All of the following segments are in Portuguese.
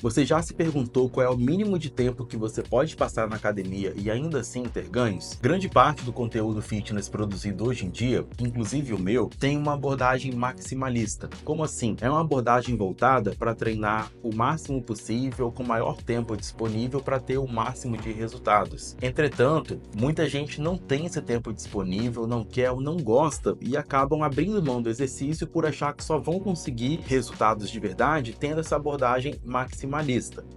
Você já se perguntou qual é o mínimo de tempo que você pode passar na academia e ainda assim ter ganhos? Grande parte do conteúdo fitness produzido hoje em dia, inclusive o meu, tem uma abordagem maximalista. Como assim? É uma abordagem voltada para treinar o máximo possível com o maior tempo disponível para ter o máximo de resultados. Entretanto, muita gente não tem esse tempo disponível, não quer ou não gosta e acabam abrindo mão do exercício por achar que só vão conseguir resultados de verdade tendo essa abordagem maximalista.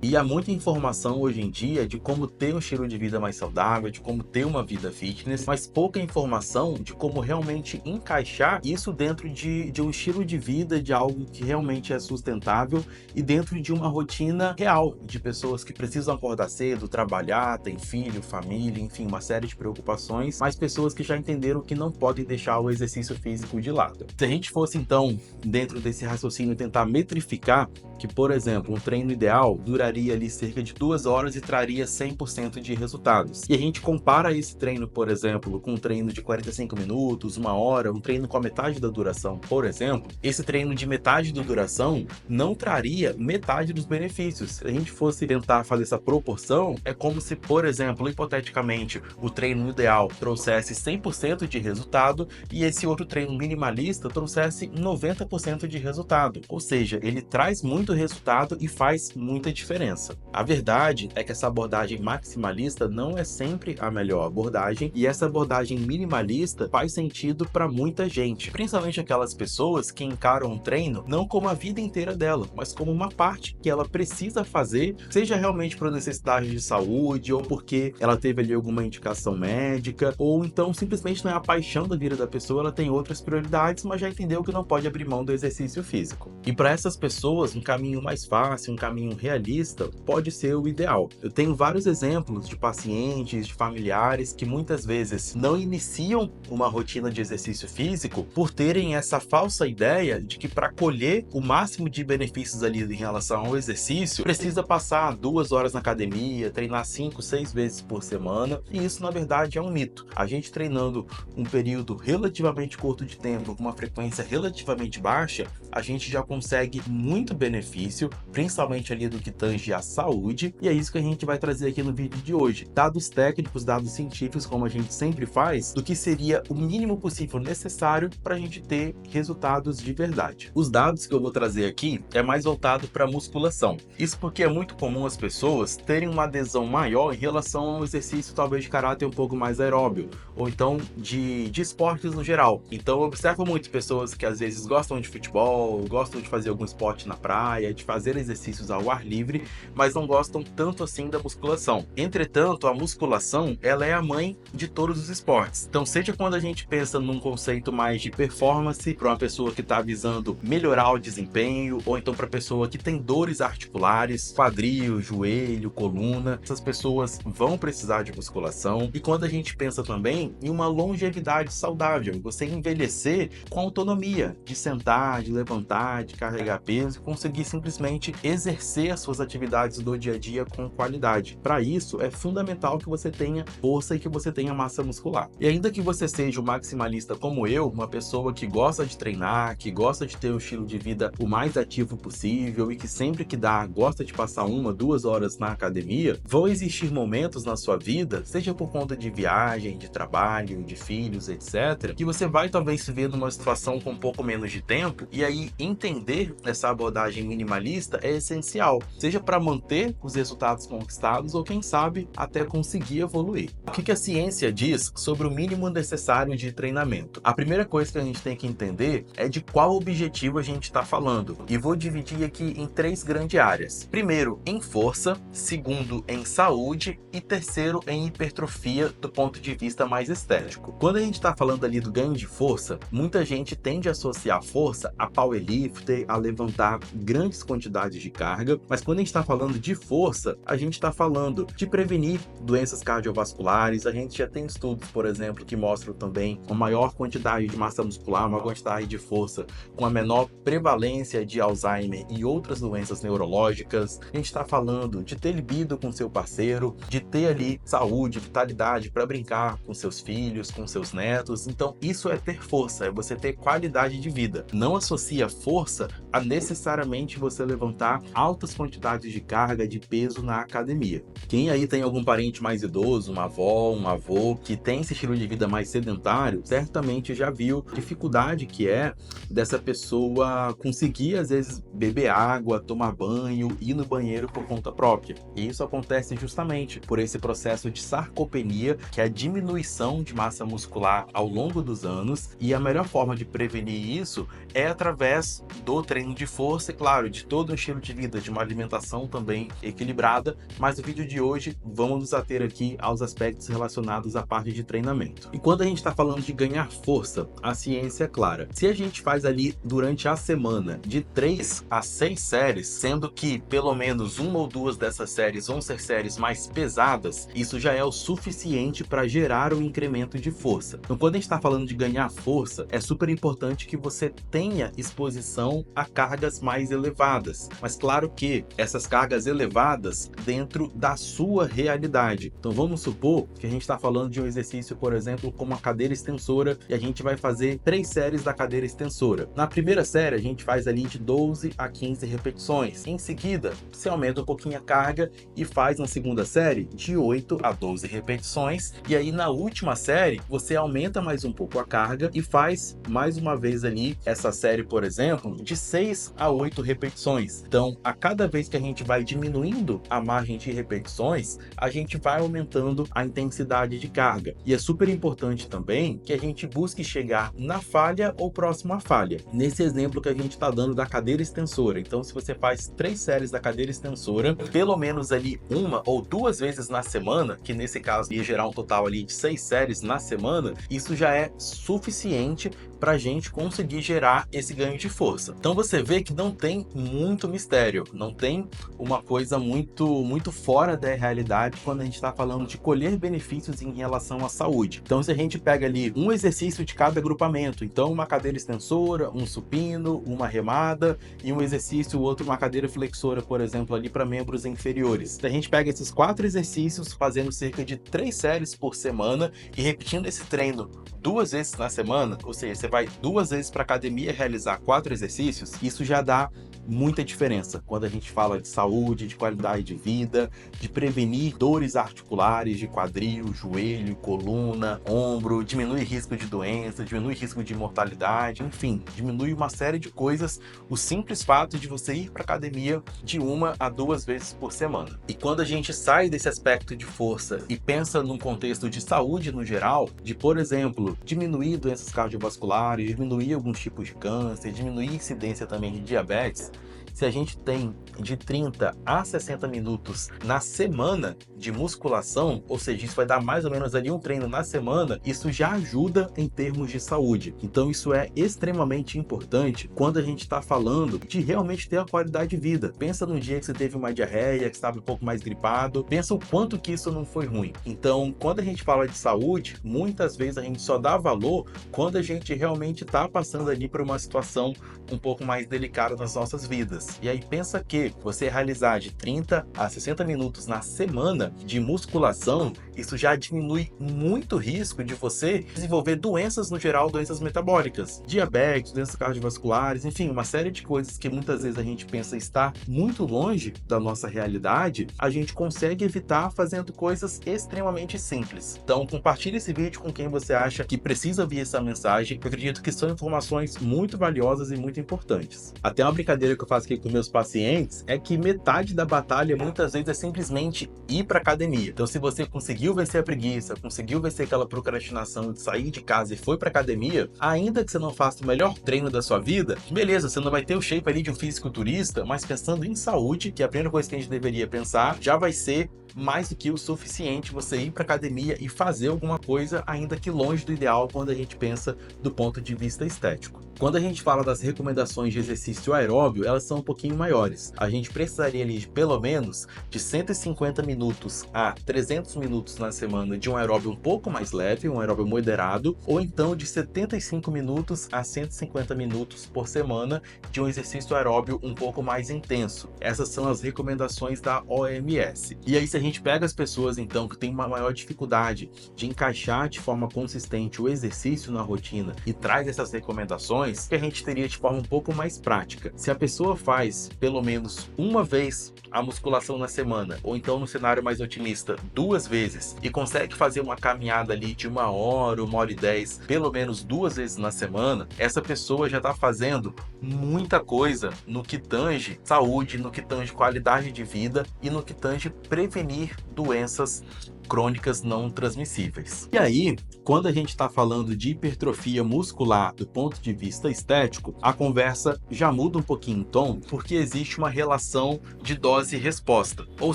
E há muita informação hoje em dia de como ter um estilo de vida mais saudável, de como ter uma vida fitness, mas pouca informação de como realmente encaixar isso dentro de um estilo de vida, de algo que realmente é sustentável e dentro de uma rotina real, de pessoas que precisam acordar cedo, trabalhar, tem filho, família, enfim, uma série de preocupações, mas pessoas que já entenderam que não podem deixar o exercício físico de lado. Se a gente fosse então, dentro desse raciocínio, tentar metrificar que, por exemplo, um treino ideal duraria ali cerca de 2 horas e traria 100% de resultados. E a gente compara esse treino, por exemplo, com um treino de 45 minutos, 1 hora, um treino com a metade da duração, por exemplo, esse treino de metade da duração não traria metade dos benefícios. Se a gente fosse tentar fazer essa proporção, é como se, por exemplo, hipoteticamente, o treino ideal trouxesse 100% de resultado e esse outro treino minimalista trouxesse 90% de resultado. Ou seja, ele traz muito resultado e faz muita diferença. A verdade é que essa abordagem maximalista não é sempre a melhor abordagem e essa abordagem minimalista faz sentido para muita gente, principalmente aquelas pessoas que encaram um treino não como a vida inteira dela, mas como uma parte que ela precisa fazer, seja realmente por necessidade de saúde ou porque ela teve ali alguma indicação médica, ou então simplesmente não é a paixão da vida da pessoa, ela tem outras prioridades, mas já entendeu que não pode abrir mão do exercício físico. E para essas pessoas, um caminho mais fácil, um caminho realista, pode ser o ideal. Eu tenho vários exemplos de pacientes, de familiares que muitas vezes não iniciam uma rotina de exercício físico por terem essa falsa ideia de que para colher o máximo de benefícios ali em relação ao exercício, precisa passar 2 horas na academia, treinar 5, 6 vezes por semana, e isso na verdade é um mito. A gente treinando um período relativamente curto de tempo, com uma frequência relativamente baixa, a gente já consegue muito benefício, principalmente ali do que tange a saúde, e é isso que a gente vai trazer aqui no vídeo de hoje. Dados técnicos, dados científicos, como a gente sempre faz, do que seria o mínimo possível necessário para a gente ter resultados de verdade. Os dados que eu vou trazer aqui é mais voltado para musculação. Isso porque é muito comum as pessoas terem uma adesão maior em relação a um exercício talvez de caráter um pouco mais aeróbio, ou então de esportes no geral. Então eu observo muitas pessoas que às vezes gostam de futebol, gostam de fazer algum esporte na praia, de fazer exercícios ao ar livre, mas não gostam tanto assim da musculação. Entretanto, a musculação, ela é a mãe de todos os esportes. Então, seja quando a gente pensa num conceito mais de performance, para uma pessoa que está visando melhorar o desempenho, ou então para pessoa que tem dores articulares, quadril, joelho, coluna, essas pessoas vão precisar de musculação. E quando a gente pensa também em uma longevidade saudável, você envelhecer com autonomia, de sentar, de levantar, de carregar peso, e conseguir simplesmente exercer as suas atividades do dia a dia com qualidade. Para isso, é fundamental que você tenha força e que você tenha massa muscular. E ainda que você seja um maximalista como eu, uma pessoa que gosta de treinar, que gosta de ter um estilo de vida o mais ativo possível e que sempre que dá, gosta de passar 1, 2 horas na academia, vão existir momentos na sua vida, seja por conta de viagem, de trabalho, de filhos, etc., que você vai talvez se ver numa situação com um pouco menos de tempo, e aí entender essa abordagem minimalista é essencial, seja para manter os resultados conquistados ou quem sabe até conseguir evoluir. O que a ciência diz sobre o mínimo necessário de treinamento? A primeira coisa que a gente tem que entender é de qual objetivo a gente está falando, e vou dividir aqui em 3 grandes áreas. Primeiro, em força, segundo, em saúde e terceiro, em hipertrofia do ponto de vista mais estético. Quando a gente está falando ali do ganho de força, muita gente tende a associar força a powerlifter, a levantar grandes quantidades de carga, mas quando a gente está falando de força, a gente está falando de prevenir doenças cardiovasculares. A gente já tem estudos, por exemplo, que mostram também uma maior quantidade de massa muscular, uma quantidade de força com a menor prevalência de Alzheimer e outras doenças neurológicas. A gente está falando de ter libido com seu parceiro, de ter ali saúde, vitalidade para brincar com seus filhos, com seus netos. Então isso é ter força, é você ter qualidade de vida. Não associa força a necessariamente suficiente você levantar altas quantidades de carga, de peso na academia. Quem aí tem algum parente mais idoso, uma avó, um avô, que tem esse estilo de vida mais sedentário, certamente já viu a dificuldade que é dessa pessoa conseguir, às vezes, beber água, tomar banho, ir no banheiro por conta própria. E isso acontece justamente por esse processo de sarcopenia, que é a diminuição de massa muscular ao longo dos anos, e a melhor forma de prevenir isso é através do treino de força e, claro, de todo um estilo de vida, de uma alimentação também equilibrada, mas no vídeo de hoje vamos nos ater aqui aos aspectos relacionados à parte de treinamento. E quando a gente está falando de ganhar força, a ciência é clara. Se a gente faz ali durante a semana de 3 a 6 séries, sendo que pelo menos uma ou duas dessas séries vão ser séries mais pesadas, isso já é o suficiente para gerar um incremento de força. Então, quando a gente está falando de ganhar força, é super importante que você tenha exposição a cargas mais elevadas. Mas claro que essas cargas elevadas dentro da sua realidade. Então vamos supor que a gente está falando de um exercício, por exemplo, como a cadeira extensora, e a gente vai fazer 3 séries da cadeira extensora. Na primeira série a gente faz ali de 12 a 15 repetições. Em seguida, você aumenta um pouquinho a carga e faz na segunda série de 8 a 12 repetições. E aí na última série, você aumenta mais um pouco a carga e faz mais uma vez ali essa série, por exemplo, de 6 a 8 repetições. Então, a cada vez que a gente vai diminuindo a margem de repetições, a gente vai aumentando a intensidade de carga. E é super importante também que a gente busque chegar na falha ou próximo à falha. Nesse exemplo que a gente está dando da cadeira extensora, então se você faz 3 séries da cadeira extensora, pelo menos ali uma ou duas vezes na semana, que nesse caso ia gerar um total ali de 6 séries na semana, isso já é suficiente para a gente conseguir gerar esse ganho de força. Então você vê que não tem muito mistério, não tem uma coisa muito fora da realidade quando a gente está falando de colher benefícios em relação à saúde. Então se a gente pega ali um exercício de cada agrupamento, então uma cadeira extensora, um supino, uma remada e um exercício, outro uma cadeira flexora, por exemplo, ali para membros inferiores. Se a gente pega esses 4 exercícios, fazendo cerca de 3 séries por semana e repetindo esse treino 2 vezes na semana, ou seja, você vai 2 vezes para academia realizar 4 exercícios, isso já dá muita diferença quando a gente fala de saúde, de qualidade de vida, de prevenir dores articulares de quadril, joelho, coluna, ombro, diminui risco de doença, diminui risco de mortalidade, enfim, diminui uma série de coisas, o simples fato de você ir para academia de 1 a 2 vezes por semana. E quando a gente sai desse aspecto de força e pensa num contexto de saúde no geral, de, por exemplo, diminuir doenças cardiovasculares, diminuir alguns tipos de câncer, diminuir a incidência também de diabetes, se a gente tem de 30 a 60 minutos na semana de musculação, ou seja, isso vai dar mais ou menos ali um treino na semana, isso já ajuda em termos de saúde. Então isso é extremamente importante quando a gente está falando de realmente ter a qualidade de vida. Pensa num dia que você teve uma diarreia, que estava um pouco mais gripado, pensa o quanto que isso não foi ruim. Então, quando a gente fala de saúde, muitas vezes a gente só dá valor quando a gente realmente está passando ali por uma situação um pouco mais delicada nas nossas vidas. E aí pensa que você realizar de 30 a 60 minutos na semana de musculação, isso já diminui muito o risco de você desenvolver doenças no geral, doenças metabólicas, diabetes, doenças cardiovasculares, enfim, uma série de coisas que muitas vezes a gente pensa estar muito longe da nossa realidade, a gente consegue evitar fazendo coisas extremamente simples. Então compartilhe esse vídeo com quem você acha que precisa ouvir essa mensagem, eu acredito que são informações muito valiosas e muito importantes. Até uma brincadeira que eu faço aqui com meus pacientes é que metade da batalha muitas vezes é simplesmente ir para academia. Então se você conseguiu vencer a preguiça, conseguiu vencer aquela procrastinação de sair de casa e foi para academia, ainda que você não faça o melhor treino da sua vida, beleza, você não vai ter o shape ali de um fisiculturista, mas pensando em saúde, que é a primeira coisa que a gente deveria pensar, já vai ser mais do que o suficiente você ir para academia e fazer alguma coisa, ainda que longe do ideal quando a gente pensa do ponto de vista estético. Quando a gente fala das recomendações de exercício aeróbio, elas são um pouquinho maiores. A gente precisaria ali de pelo menos de 150 minutos a 300 minutos na semana de um aeróbio um pouco mais leve, um aeróbio moderado, ou então de 75 minutos a 150 minutos por semana de um exercício aeróbio um pouco mais intenso. Essas são as recomendações da OMS. E aí se a gente pega as pessoas então que têm uma maior dificuldade de encaixar de forma consistente o exercício na rotina e traz essas recomendações, questões que a gente teria de forma um pouco mais prática. Se a pessoa faz pelo menos uma vez a musculação na semana, ou então no cenário mais otimista, 2 vezes, e consegue fazer uma caminhada ali de 1 hora, 1 hora e 10, pelo menos 2 vezes na semana, essa pessoa já está fazendo muita coisa no que tange saúde, no que tange qualidade de vida e no que tange prevenir doenças crônicas não transmissíveis. E aí, quando a gente está falando de hipertrofia muscular do ponto de vista estético, a conversa já muda um pouquinho em tom, porque existe uma relação de dose e resposta. Ou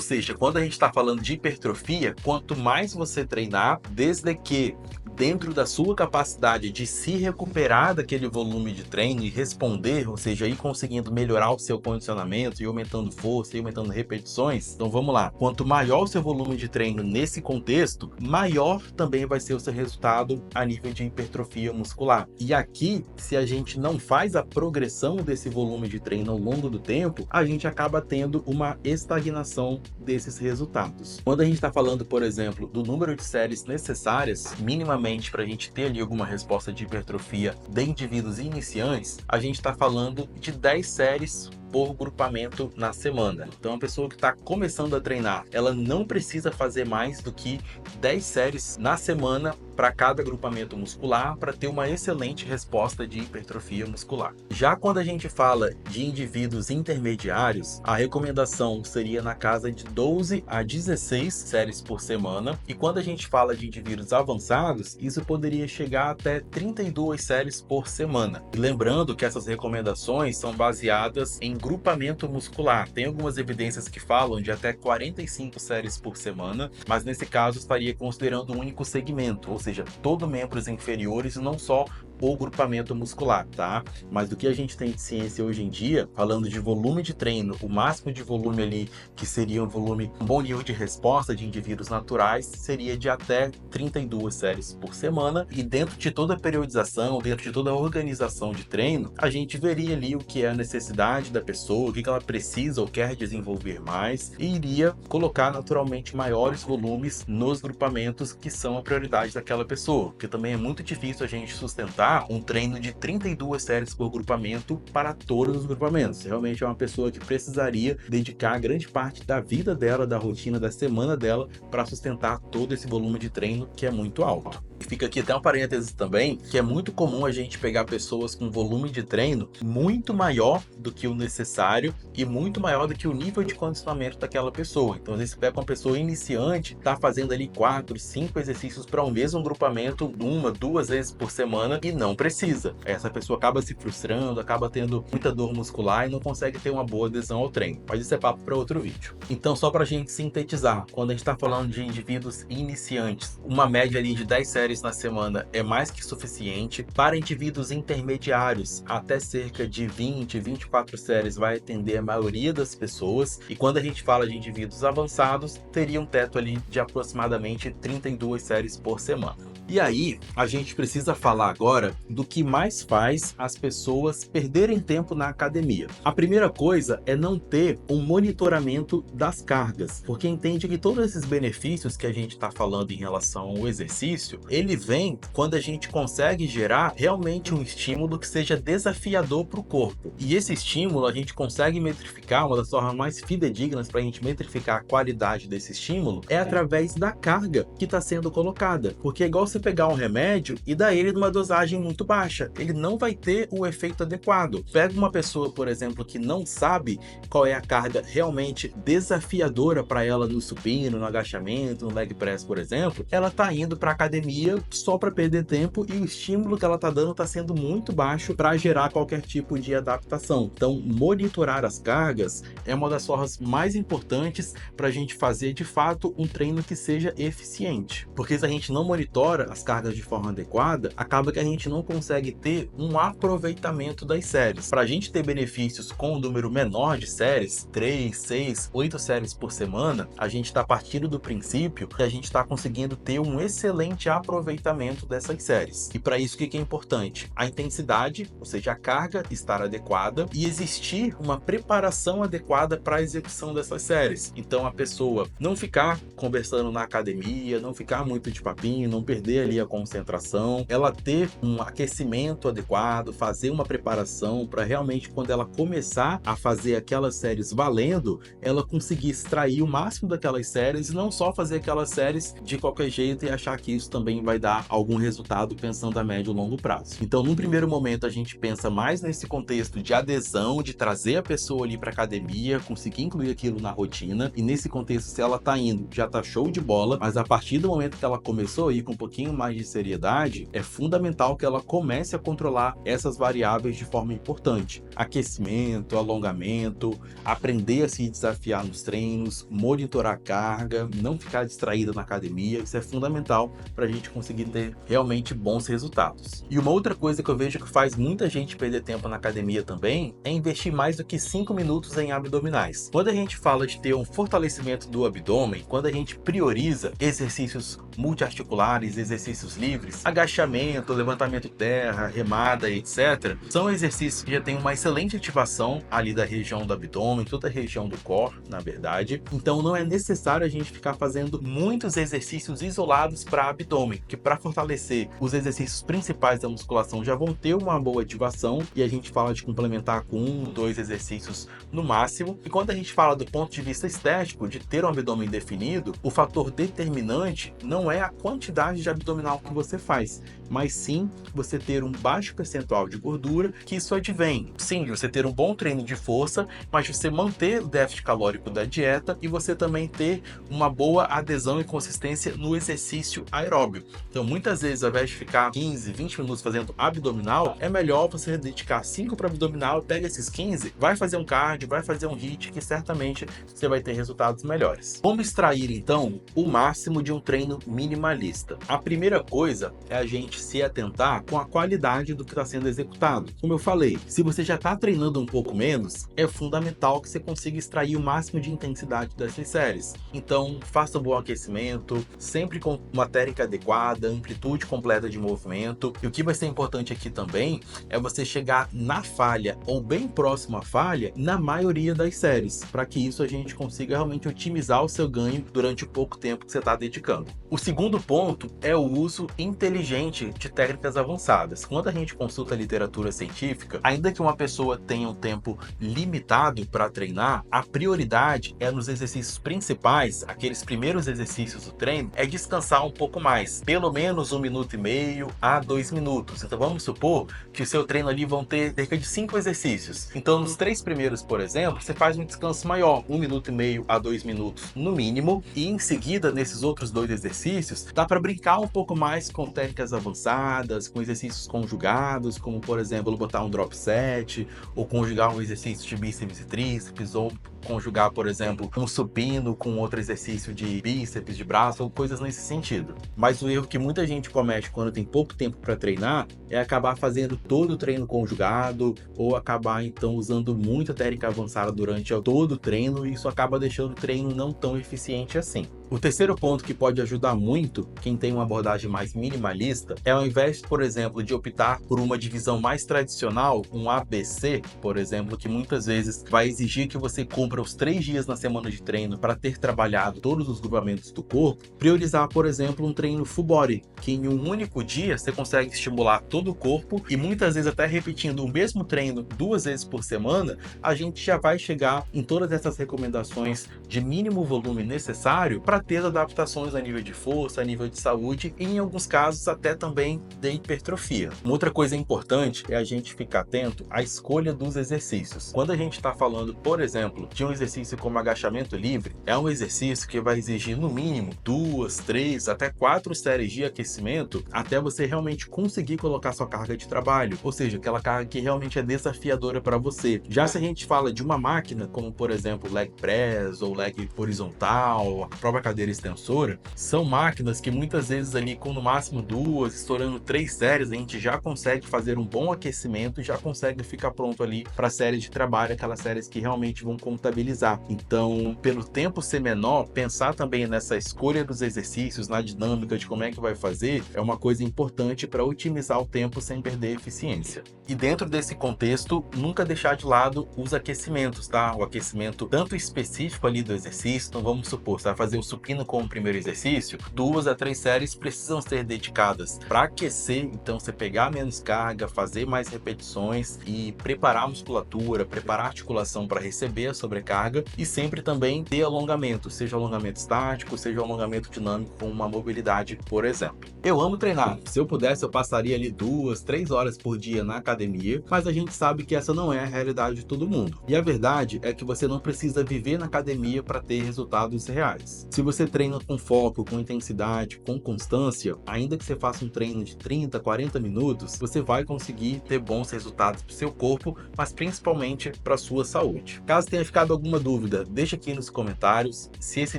seja, quando a gente está falando de hipertrofia, quanto mais você treinar, desde que dentro da sua capacidade de se recuperar daquele volume de treino e responder, ou seja, ir conseguindo melhorar o seu condicionamento e aumentando força e aumentando repetições. Então vamos lá, quanto maior o seu volume de treino nesse contexto, maior também vai ser o seu resultado a nível de hipertrofia muscular. E aqui, se a gente não faz a progressão desse volume de treino ao longo do tempo, a gente acaba tendo uma estagnação desses resultados. Quando a gente está falando, por exemplo, do número de séries necessárias, minimamente para a gente ter ali alguma resposta de hipertrofia de indivíduos iniciantes, a gente está falando de 10 séries por grupamento na semana. Então a pessoa que está começando a treinar, ela não precisa fazer mais do que 10 séries na semana para cada agrupamento muscular para ter uma excelente resposta de hipertrofia muscular. Já quando a gente fala de indivíduos intermediários, a recomendação seria na casa de 12 a 16 séries por semana, e quando a gente fala de indivíduos avançados, isso poderia chegar até 32 séries por semana. E lembrando que essas recomendações são baseadas em grupamento muscular. Tem algumas evidências que falam de até 45 séries por semana, mas nesse caso estaria considerando um único segmento, ou seja, todo membros inferiores e não só o grupamento muscular, tá? Mas do que a gente tem de ciência hoje em dia, falando de volume de treino, o máximo de volume ali, que seria um bom nível de resposta de indivíduos naturais, seria de até 32 séries por semana, e dentro de toda a periodização, dentro de toda a organização de treino, a gente veria ali o que é a necessidade da pessoa, o que ela precisa ou quer desenvolver mais, e iria colocar naturalmente maiores volumes nos grupamentos que são a prioridade daquela pessoa, porque também é muito difícil a gente sustentar um treino de 32 séries por grupamento para todos os grupamentos. Realmente é uma pessoa que precisaria dedicar grande parte da vida dela, da rotina, da semana dela, para sustentar todo esse volume de treino que é muito alto. E fica aqui até um parênteses também, que é muito comum a gente pegar pessoas com volume de treino muito maior do que o necessário e muito maior do que o nível de condicionamento daquela pessoa. Então, às vezes, você pega uma pessoa iniciante, tá fazendo ali 4, 5 exercícios para um mesmo grupamento, 1, 2 vezes por semana, e não precisa. Essa pessoa acaba se frustrando, acaba tendo muita dor muscular e não consegue ter uma boa adesão ao treino. Mas isso é papo para outro vídeo. Então, só para a gente sintetizar, quando a gente está falando de indivíduos iniciantes, uma média ali de 10 séries na semana é mais que suficiente. Para indivíduos intermediários, até cerca de 20, 24 séries vai atender a maioria das pessoas. E quando a gente fala de indivíduos avançados, teria um teto ali de aproximadamente 32 séries por semana. E aí, a gente precisa falar agora do que mais faz as pessoas perderem tempo na academia. A primeira coisa é não ter um monitoramento das cargas, porque entende que todos esses benefícios que a gente está falando em relação ao exercício, ele vem quando a gente consegue gerar realmente um estímulo que seja desafiador para o corpo. E esse estímulo a gente consegue metrificar, uma das formas mais fidedignas para a gente metrificar a qualidade desse estímulo é através da carga que está sendo colocada, porque é igual você pegar um remédio e dar ele numa dosagem muito baixa, ele não vai ter o efeito adequado. Pega uma pessoa, por exemplo, que não sabe qual é a carga realmente desafiadora para ela no supino, no agachamento, no leg press, por exemplo, ela tá indo para academia só para perder tempo e o estímulo que ela tá dando tá sendo muito baixo para gerar qualquer tipo de adaptação. Então, monitorar as cargas é uma das formas mais importantes para a gente fazer de fato um treino que seja eficiente, porque se a gente não monitora as cargas de forma adequada, acaba que a gente não consegue ter um aproveitamento das séries. Para a gente ter benefícios com um número menor de séries, 3, 6, 8 séries por semana, a gente está partindo do princípio que a gente está conseguindo ter um excelente aproveitamento aproveitamento dessas séries. E para isso, o que é importante? A intensidade, ou seja, a carga estar adequada e existir uma preparação adequada para a execução dessas séries. Então a pessoa não ficar conversando na academia, não ficar muito de papinho, não perder ali a concentração, ela ter um aquecimento adequado, fazer uma preparação para realmente quando ela começar a fazer aquelas séries valendo, ela conseguir extrair o máximo daquelas séries e não só fazer aquelas séries de qualquer jeito e achar que isso também vai dar algum resultado pensando a médio e longo prazo. Então, num primeiro momento, a gente pensa mais nesse contexto de adesão, de trazer a pessoa ali para academia, conseguir incluir aquilo na rotina, e nesse contexto, se ela tá indo, já tá show de bola, mas a partir do momento que ela começou a ir com um pouquinho mais de seriedade, é fundamental que ela comece a controlar essas variáveis de forma importante. Aquecimento, alongamento, aprender a se desafiar nos treinos, monitorar a carga, não ficar distraída na academia, isso é fundamental para a gente conseguir ter realmente bons resultados. E uma outra coisa que eu vejo que faz muita gente perder tempo na academia também é investir mais do que 5 minutos em abdominais. Quando a gente fala de ter um fortalecimento do abdômen, quando a gente prioriza exercícios multiarticulares, exercícios livres, agachamento, levantamento de terra, remada, etc., são exercícios que já têm uma excelente ativação ali da região do abdômen, toda a região do core, na verdade. Então não é necessário a gente ficar fazendo muitos exercícios isolados para abdômen, que para fortalecer os exercícios principais da musculação já vão ter uma boa ativação, e a gente fala de complementar com 1 ou 2 exercícios no máximo. E quando a gente fala do ponto de vista estético, de ter um abdômen definido, o fator determinante não é a quantidade de abdominal que você faz, mas sim você ter um baixo percentual de gordura, que isso advém, sim, de você ter um bom treino de força, mas você manter o déficit calórico da dieta e você também ter uma boa adesão e consistência no exercício aeróbio. Então, muitas vezes, ao invés de ficar 15, 20 minutos fazendo abdominal, é melhor você dedicar 5 para abdominal, pega esses 15, vai fazer um cardio, vai fazer um HIIT, que certamente você vai ter resultados melhores. Como extrair, então, o máximo de um treino minimalista? A primeira coisa é a gente se atentar com a qualidade do que está sendo executado. Como eu falei, se você já está treinando um pouco menos, é fundamental que você consiga extrair o máximo de intensidade dessas séries. Então, faça um bom aquecimento, sempre com uma técnica adequada, amplitude completa de movimento. E o que vai ser importante aqui também é você chegar na falha ou bem próximo à falha na maioria das séries, para que isso a gente consiga realmente otimizar o seu ganho durante o pouco tempo que você está dedicando. O segundo ponto é o uso inteligente de técnicas avançadas. Quando a gente consulta a literatura científica, ainda que uma pessoa tenha um tempo limitado para treinar, a prioridade é nos exercícios principais, aqueles primeiros exercícios do treino, é descansar um pouco mais, pelo menos 1,5 minutos a 2 minutos. Então vamos supor que o seu treino ali vão ter cerca de 5 exercícios. Então nos 3 primeiros, por exemplo, você faz um descanso maior, 1,5 minutos a 2 minutos no mínimo, e em seguida, nesses outros 2 exercícios, dá para brincar um pouco mais com técnicas avançadas, com exercícios conjugados, como por exemplo, botar um drop set, ou conjugar um exercício de bíceps e tríceps, ou conjugar, por exemplo, um supino com outro exercício de bíceps, de braço, ou coisas nesse sentido. Mas o erro que muita gente comete quando tem pouco tempo para treinar é acabar fazendo todo o treino conjugado, ou acabar então usando muita técnica avançada durante todo o treino, e isso acaba deixando o treino não tão eficiente assim. O terceiro ponto que pode ajudar muito quem tem uma abordagem mais minimalista é, ao invés, por exemplo, de optar por uma divisão mais tradicional, um ABC, por exemplo, que muitas vezes vai exigir que você cumpra os 3 dias na semana de treino para ter trabalhado todos os grupamentos do corpo, priorizar, por exemplo, um treino full body, que em um único dia você consegue estimular todo o corpo, e muitas vezes até repetindo o mesmo treino 2 vezes por semana, a gente já vai chegar em todas essas recomendações de mínimo volume necessário para ter adaptações a nível de força, a nível de saúde, e em alguns casos até também de hipertrofia. Uma outra coisa importante é a gente ficar atento à escolha dos exercícios. Quando a gente está falando, por exemplo, de um exercício como agachamento livre, é um exercício que vai exigir no mínimo 2, 3, até 4 séries de aquecimento até você realmente conseguir colocar sua carga de trabalho, ou seja, aquela carga que realmente é desafiadora para você. Já se a gente fala de uma máquina, como por exemplo leg press ou leg horizontal, a própria para cadeira extensora, são máquinas que muitas vezes ali com no máximo 2, estourando 3 séries, a gente já consegue fazer um bom aquecimento e já consegue ficar pronto ali para a série de trabalho, aquelas séries que realmente vão contabilizar. Então, pelo tempo ser menor, pensar também nessa escolha dos exercícios, na dinâmica de como é que vai fazer, é uma coisa importante para otimizar o tempo sem perder eficiência. E dentro desse contexto, nunca deixar de lado os aquecimentos, tá? O aquecimento tanto específico ali do exercício, então vamos supor, você vai fazer o supino como primeiro exercício, 2 a 3 séries precisam ser dedicadas para aquecer, então você pegar menos carga, fazer mais repetições e preparar a musculatura, preparar a articulação para receber a sobrecarga e sempre também ter alongamento, seja alongamento estático, seja alongamento dinâmico com uma mobilidade, por exemplo. Eu amo treinar, se eu pudesse eu passaria ali 2, 3 horas por dia na academia, mas a gente sabe que essa não é a realidade de todo mundo. E a verdade é que você não precisa viver na academia para ter resultados reais. Se você treina com foco, com intensidade, com constância, ainda que você faça um treino de 30, 40 minutos, você vai conseguir ter bons resultados para o seu corpo, mas principalmente para a sua saúde. Caso tenha ficado alguma dúvida, deixa aqui nos comentários. Se esse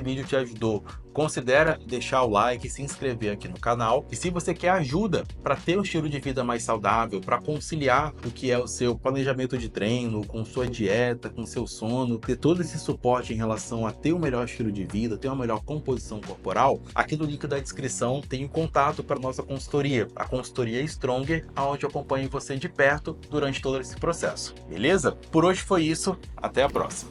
vídeo te ajudou, considera deixar o like e se inscrever aqui no canal. E se você quer ajuda para ter um estilo de vida mais saudável, para conciliar o que é o seu planejamento de treino, com sua dieta, com seu sono, ter todo esse suporte em relação a ter um melhor estilo de vida, ter uma melhor composição corporal, aqui no link da descrição tem o contato para nossa consultoria, a consultoria Stronger, onde eu acompanho você de perto durante todo esse processo. Beleza? Por hoje foi isso, até a próxima.